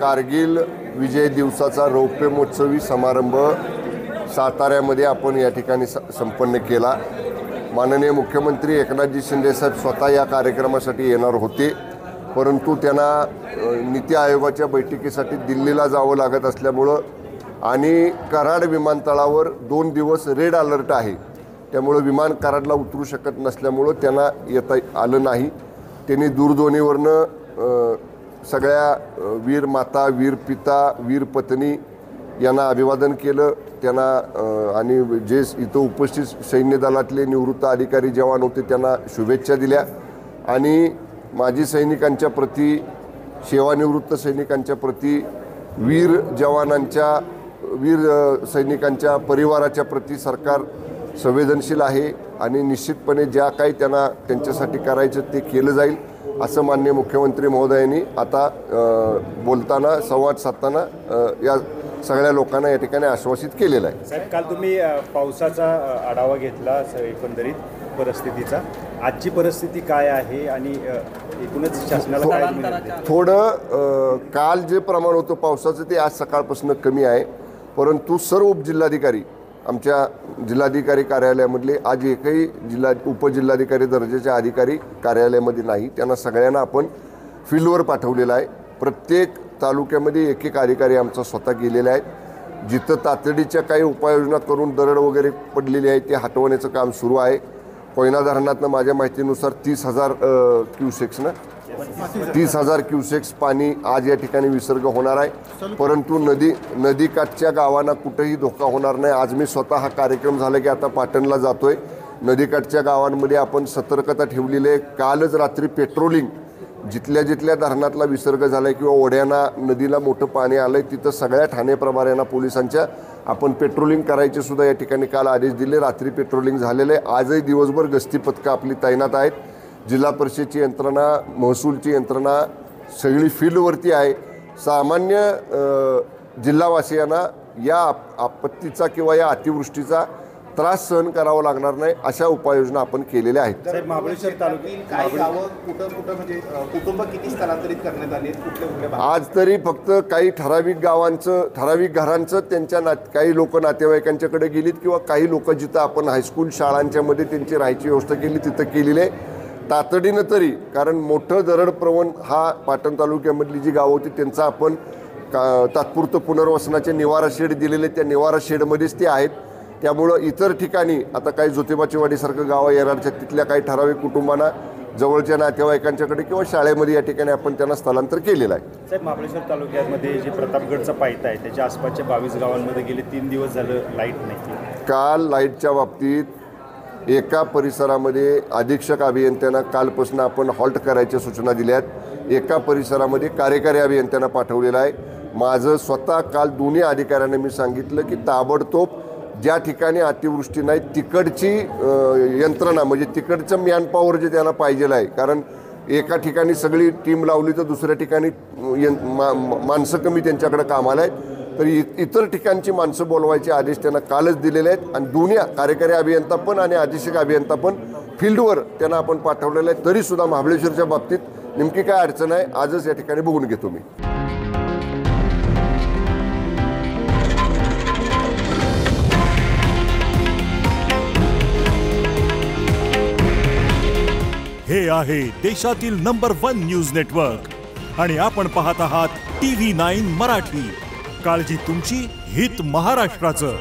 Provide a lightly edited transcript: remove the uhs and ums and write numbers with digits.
कारगिल विजय दिवसाचा रौप्य महोत्सवी समारंभ साताऱ्यामध्ये आपण या ठिकाणी संपन्न केला। माननीय मुख्यमंत्री एकनाथजी शिंदे साहेब स्वतः या कार्यक्रमासाठी येणार होते, परंतु त्यांना नीती आयोगाच्या बैठकीसाठी दिल्लीला जावं लागत असल्यामुळं आणि कराड विमानतळावर 2 दिवस रेड अलर्ट आहे, त्यामुळे विमान कराडला उतरू शकत नसल्यामुळं त्यांना येता आलं नाही। त्यांनी दूरध्वनीवरनं सगळ्या वीर माता, वीर पिता, वीर पत्नी यांना अभिवादन केलं। त्यांना आणि जे इथं उपस्थित सैन्य दलातले निवृत्त अधिकारी जवान होते त्यांना शुभेच्छा दिल्या आणि माजी सैनिकांच्या प्रती, सेवानिवृत्त सैनिकांच्या प्रती, वीर जवानांच्या, वीर सैनिकांच्या परिवाराच्या प्रती सरकार संवेदनशील आहे आणि निश्चितपणे ज्या काही त्यांना त्यांच्यासाठी करायचं ते केलं जाईल असं माननीय मुख्यमंत्री महोदयांनी आता बोलताना, संवाद साधताना या सगळ्या लोकांना या ठिकाणी आश्वासित केलेलं आहे। साहेब, काल तुम्ही पावसाचा आढावा घेतला एकंदरीत परिस्थितीचा, आजची परिस्थिती काय आहे आणि एकूणच शासनाला काय थोडं काल जे प्रमाण होतं पावसाचं ते आज सकाळपासून कमी आहे, परंतु सर्व उपजिल्हाधिकारी आमच्या जिल्हाधिकारी कार्यालयामधले आज एकही उपजिल्हाधिकारी दर्जाचे अधिकारी कार्यालयामध्ये नाही, त्यांना सगळ्यांना आपण फील्डवर पाठवलेलं आहे। प्रत्येक तालुक्यामध्ये एक अधिकारी आमचा स्वतः गेलेला आहे। जिथं तातडीच्या काही उपाययोजना करून दरड वगैरे पडलेली आहे ते हटवण्याचं काम सुरू आहे। कोयना धरणातनं माझ्या माहितीनुसार 30,000 क्युसेक्स 30,000 क्युसेक्स पाणी आज या ठिकाणी विसर्ग होणार आहे, परंतु नदीकाठच्या गावांना कुठेही धोका होणार नाही। आज मी स्वतः हा कार्यक्रम झाला की आता पाटणला जातोय, नदीकाठच्या गावांमध्ये आपण सतर्कता ठेवलेली आहे। कालच रात्री पेट्रोलिंग जिथल्या धरणातला विसर्ग झाला किंवा ओढ्यांना नदीला मोठं पाणी आलं आहे तिथं सगळ्या ठाणे प्रभाऱ्यांना पोलिसांच्या आपण पेट्रोलिंग करायचे सुद्धा या ठिकाणी काल आदेश दिले। रात्री पेट्रोलिंग झालेलं आहे, आजही दिवसभर गस्ती पथकं आपली तैनात आहेत। जिल्हा परिषदेची यंत्रणा, महसूलची यंत्रणा सगळी फील्डवरती आहे। सामान्य जिल्हावासियांना या आपत्तीचा किंवा या अतिवृष्टीचा त्रास सहन करावा लागणार नाही अशा उपाययोजना आपण केलेल्या आहेत। साहेब, महाबळेश्वर तालुक्यातील काय गावं कुठं म्हणजे कुटुंब किती स्थलांतरित करण्यात आले, कुठले आज तरी फक्त काही ठराविक गावांचं, ठराविक घरांचं त्यांच्या काही लोक नातेवाईकांच्याकडे गेलीत किंवा काही लोक जिथं आपण हायस्कूल शाळांच्यामध्ये त्यांची राहायची व्यवस्था केली तिथं केलेली आहे तातडीनं तरी, कारण मोठं दरड प्रवण हा पाटण तालुक्यामधली जी गावं होती त्यांचा आपण तात्पुरतं पुनर्वसनाचे निवारा शेड दिलेले, त्या निवारा शेडमध्येच ते आहेत। त्यामुळं इतर ठिकाणी आता काही ज्योतिबाची वाडीसारखं गावं येणारच्या तिथल्या काही ठराविक कुटुंबांना जवळच्या नातेवाईकांच्याकडे किंवा शाळेमध्ये या ठिकाणी आपण त्यांना स्थलांतर केलेलं आहे। साहेब, महाबळेश्वर तालुक्यामध्ये जे प्रतापगडचा पायथा आहे त्याच्या आसपासच्या 22 गावांमध्ये गेले 3 दिवस झालं लाईट नाही। काल लाईटच्या बाबतीत एका परिसरामध्ये अधीक्षक अभियंत्यांना कालपासून आपण हॉल्ट करायच्या सूचना दिल्या आहेत। एका परिसरामध्ये कार्यकारी अभियंत्यांना पाठवलेलं आहे। माझं स्वतः काल दोन्ही अधिकाऱ्यांना मी सांगितलं की ताबडतोब ज्या ठिकाणी अतिवृष्टी नाही तिकडची यंत्रणा म्हणजे तिकडचं मॅनपॉवर जे त्यांना पाहिजेलं आहे, कारण एका ठिकाणी सगळी टीम लावली तर दुसऱ्या ठिकाणी माणसं कमी त्यांच्याकडे कामाला आहेत, तर इतर ठिकाणची माणसं बोलवायचे आदेश त्यांना कालच दिलेले आहेत आणि दोन्ही कार्यकारी अभियंता पण आणि अधीक्षक अभियंता पण फील्डवर त्यांना आपण पाठवलेलं आहे। तरीसुद्धा महाबळेश्वरच्या बाबतीत नेमकी काय अडचण आहे आजच या ठिकाणी बघून घेतो मी। हे आहे देशातील नंबर 1 न्यूज नेटवर्क आणि आपण पाहत आहात TV9 मराठी। काळजी तुमची, हित महाराष्ट्राचं।